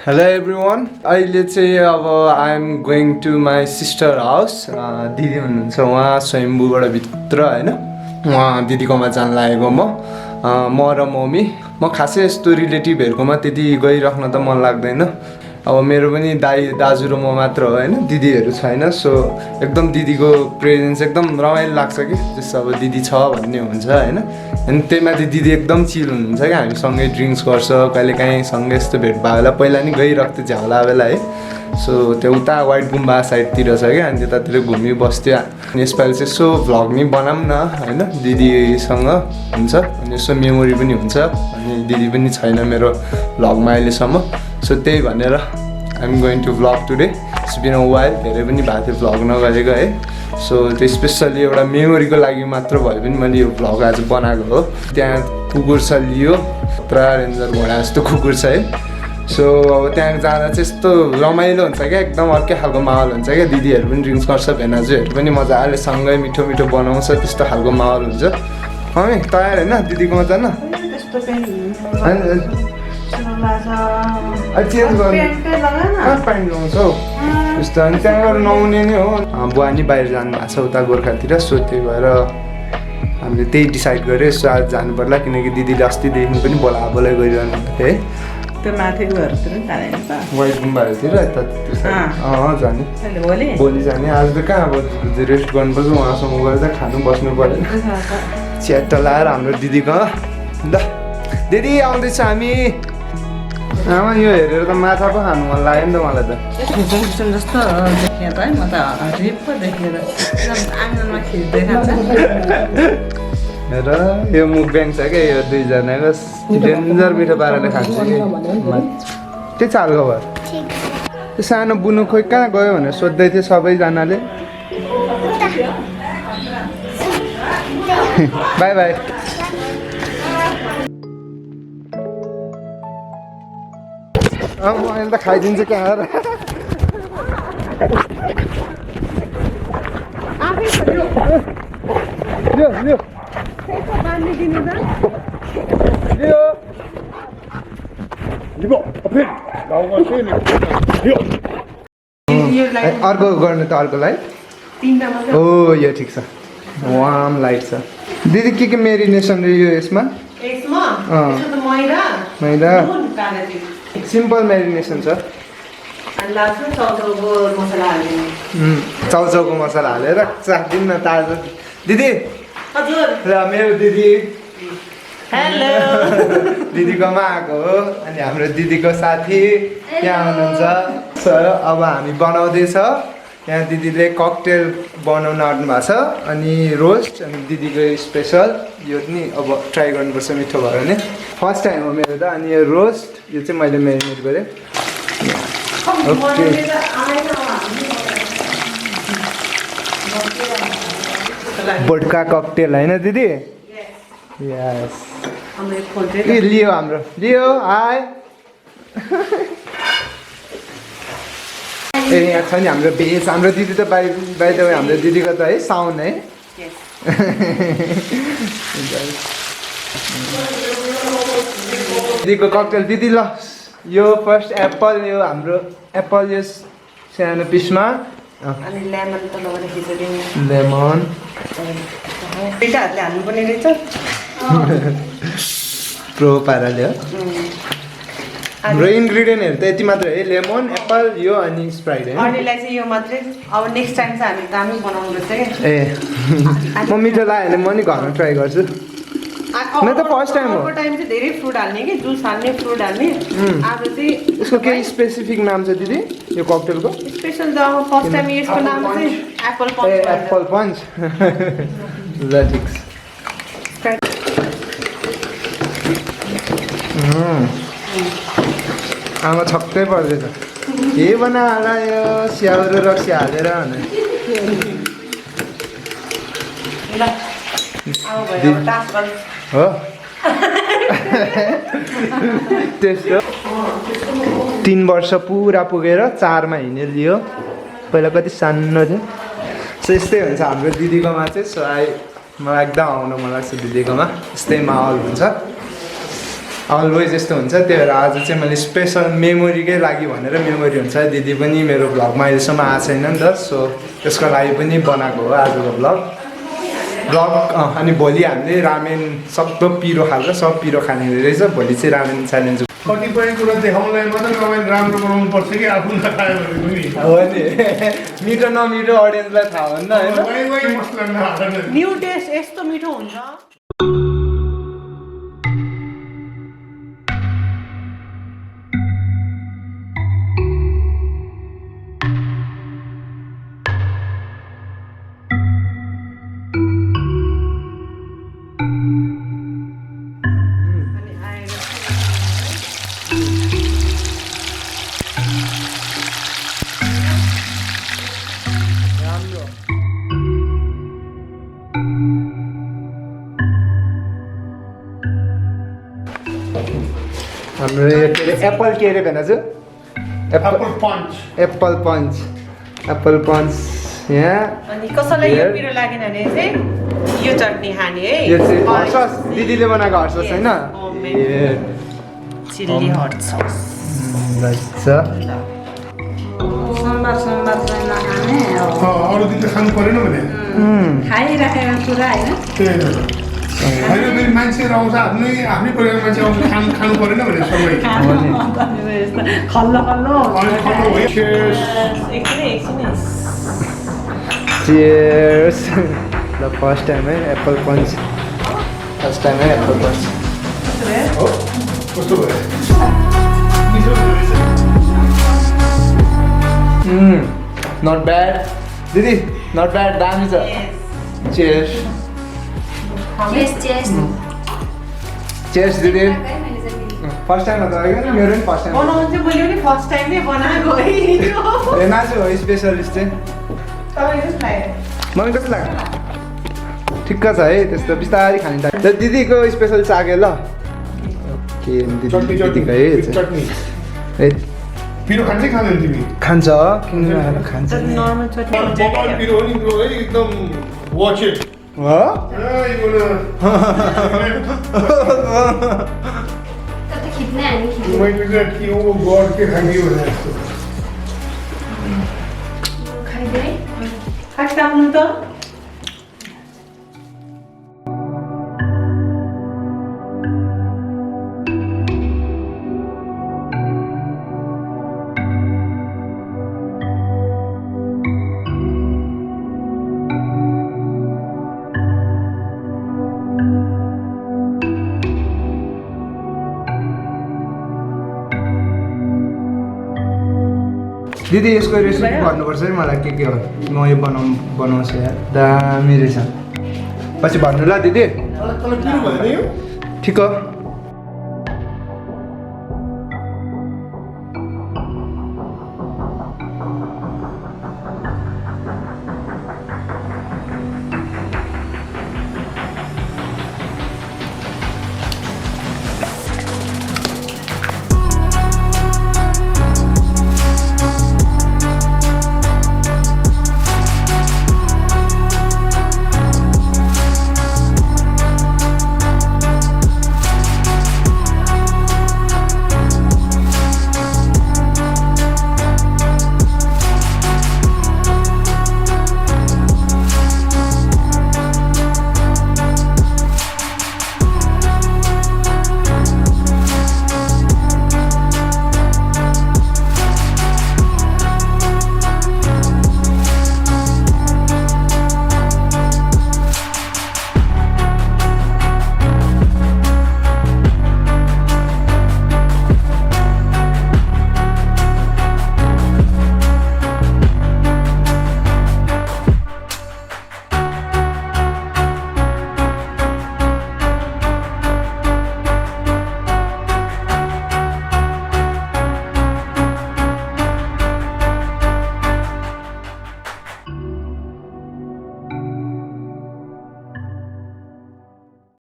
Hello everyone. अहिले चाहिँ अब I am going to my sister house. दिदी हुनुहुन्छ उहाँ स्वयम्भूबाट भित्र हैन उहाँ दिदीकोमा जान लागेको म र मम्मी म खासै यस्तो रिलेटिभहरुकोमा त्यति गइराख्न त मन लाग्दैन अब मेरो पनि दाइ दाजु र म मात्र हो हैन दिदीहरु छैन सो एकदम दिदीको प्रेजेन्स एकदम रमाइलो लाग्छ कि जस्तो अब दिदी छ भन्ने हुन्छ हैन अनि त्यहीमाथि दिदी एकदम चिल हुनुहुन्छ कि हामी सँगै ड्रिङ्क्स गर्छ कहिलेकाहीँ सँगै यस्तो भेट भयो पहिला नि गइराख्थ्यो झ्याउला बेला है सो त्यो उता वाइट गुम्बा साइडतिर छ क्या अनि त्यतातिर घुमि बस्थ्यो यसपालि चाहिँ यसो भ्लग नि बनाऊँ न हैन दिदीसँग हुन्छ अनि यसो मेमोरी पनि हुन्छ अनि दिदी पनि छैन मेरो भ्लगमा अहिलेसम्म सो त्यही भनेर I am going to vlog today it's been a while धेरै पनि भएको थियो भ्लग नगरेको है सो त्यो स्पेसली एउटा मेमोरीको लागि मात्र भए पनि मैले यो भ्लग आज बनाएको हो त्यहाँ कुकुर छ लियो पुरा रेन्जर घोडा जस्तो कुकुर छ है सो अब त्यहाँ जाँदा चाहिँ यस्तो रमाइलो हुन्छ क्या एकदम अर्कै खालको माहौल हुन्छ क्या दिदीहरू पनि ड्रिङ्क्स गर्छ भेनाजुहरू पनि मजाले सँगै मिठो मिठो बनाउँछ त्यस्तो खालको माहौल हुन्छ है तयार होइन दिदीकोमा जान चेन्ज गर्नु प्यान्ट लगाउँछ हौ त्यस्तो अनि त्यहाँबाट नआउने नै हो बुवा नि बाहिर जानु भएको छ उता गोर्खातिर सो त्यही भएर हामीले त्यही डिसाइड गऱ्यो यसो आज जानु पर्ला किनकि दिदीले अस्तिदेखि पनि बोलाइ गरिरहनु थियो है त्यो माथि उयोहरूतिर नि जाने नि त वाइट गुम्बाहरूतिर यता जाने भोलि जाने आज त कहाँ अब रेस्ट गर्नुपर्छ उहाँसँग गएर त खानु बस्नु पऱ्यो च्याट्ट लाएर हाम्रो दिदीको ल दिदी आउँदैछ हामी आमा यो हेरेर त माछा पो खानु मन लाग्यो नि त मलाई त जस्तो देखियो त है म त हरिप पो देखेर आँगनमा खिच्दै खान्छ र यो मुखब्याङ छ क्या यो दुईजनाको डेन्जर मिठो पाराले खान्छ कि त्यो चालको भयो त्यो सानो बुनु खोइ कहाँ गयो भनेर सोध्दै थियो सबैजनाले बाई बाई म अहिले त खाइदिन्छु कहाँ र अर्को गर्नु त अर्को लाइट ओ यो ठिक छ वार्म लाइट छ दिदी के मेरिनेसन यो यसमा मैदा सिम्पल मेरिनेसन छ चाउचाउको मसला हालेर चाख्दिनु न ताजा दिदी हजुर र मेरो दिदी हेलो दिदीकोमा आएको हो अनि हाम्रो दिदीको साथी यहाँ हुनुहुन्छ सर अब हामी बनाउँदैछ यहाँ दिदीले ककटेल बनाउन आउनु भएको छ अनि रोस्ट अनि दिदीको स्पेसल यो पनि अब ट्राई गर्नुपर्छ मिठो भयो भने फर्स्ट टाइम हो मेरो त अनि यो रोस्ट यो चाहिँ मैले मेरिनेट गरेँ ओके बोडका ककटेल होइन दिदी यस लियो हाम्रो लियो हाई ए यहाँ छ नि हाम्रो भेज हाम्रो दिदी त बाई द वे हाम्रो दिदीको त है साउन्ड है दिदीको ककटेल दिदी ल यो फर्स्ट एप्पल यो हाम्रो एप्पल यो सानो पिसमा अनि लेमन त लगाएर खिच्दिनु लेमन पिटा हातले हाल्नु पर्ने रहेछ प्रो पाराले हो हाम्रो इन्ग्रेडियन्टहरू त यति मात्र है लेमन एप्पल यो अनि स्प्राइट है अरूलाई चाहिँ यो मात्रै अब नेक्स्ट टाइम चाहिँ हामी दामी बनाउनु पर्छ क्या ए म मिठो लाग्यो भने म नि घरमा ट्राई गर्छु म त फर्स्ट टाइम हो अर्को टाइम चाहिँ धेरै फ्रुट हाल्ने कि जुस हाल्ने फ्रुट हाल्ने आज चाहिँ यसको केही स्पेसिफिक नाम छ दिदी यो ककटेलको स्पेसल त फर्स्ट टाइम यसको नाम चाहिँ एप्पल पन्च एप्पल पन्च ल ठिक आमा छक्कै पर्दैछ के बनाएर यो स्याउ र रक्सी हालेर हो त्यस्तो 3 वर्ष पुरा पुगेर 4 मा हिँडेर लियो पहिला कति सानो थियो सो यस्तै हुन्छ हाम्रो दिदीकोमा चाहिँ सो मलाई एकदम आउनु मन लाग्छ दिदीकोमा यस्तै माहौल हुन्छ अलवेज यस्तो हुन्छ त्यही भएर आज चाहिँ मैले स्पेसल मेमोरीकै लागि भनेर मेमोरी हुन्छ दिदी पनि मेरो भ्लगमा अहिलेसम्म आएको छैन नि त सो त्यसको लागि पनि बनाएको हो आजको भ्लग अनि भोलि हामीले रामेन सक्दो पिरो खाल्छ सब पिरो खाने रहेछ भोलि चाहिँ रामेन च्यालेन्ज कतिपय कुरा देखाउनलाई मात्रै रमाइलो राम्रो बनाउनु पर्छ कि आफू नखायो भने पनि हो नि मिठो नमिठो अडियन्सलाई थाहा हुन्न होइन मसला नहाल्नु न्यू टेस्ट यस्तो मिठो हुन्छ हाम्रो यो के अरे एप्पल के अरे भन चाहिँ एप्पल पन्च यहाँ अनि कसैलाई यो पिरो लागेन भने चाहिँ यो चटनी खाने है यो चाहिँ हट सस दिदीले बनाएको हट सस होइन चिल्ली हट सस सोमबार चाहिँ नखाने अरू दिन त खानु परेन भने खाइराखेको कुरा होइन होइन फेरि मान्छे आउँछ आफ्नै परिवार मान्छे आउँछ खानु परेन भने सबै खल्लो खल्लो Cheers! The first time apple punch. First time apple punch. हो कस्तो भयो Not bad. Didi, not bad. Damn is Cheers. Cheers, Didi. First time आता है क्या मेरे भी first time. बनाउनु चाहिँ मैले पनि फर्स्ट टाइम नै बनाएको है रेना चाहिँ हो स्पेशलिस्ट चाहिँ. मलाई कस्तो लाग्यो ठिक्क छ है त्यस्तो बिस्तारै खाने टाइप दिदीको स्पेसल चाग्यो ल के दिदीको है पिरो खान्छै खाँदैन तिमी खान्छ किन खान्छ नर्मल चटनी हुन्छ बबल पिरो नि ब्रो है एकदम वाच इट हो मैले चाहिँ के हो गड के खाने भने जस्तो खानु त दिदी यसको रेसिपी भन्नुपर्छ है मलाई के हो म यो बनाउँछु यार दामी रहेछ पछि भन्नु ल दिदी पिरो भन्दैन यो ठिक हो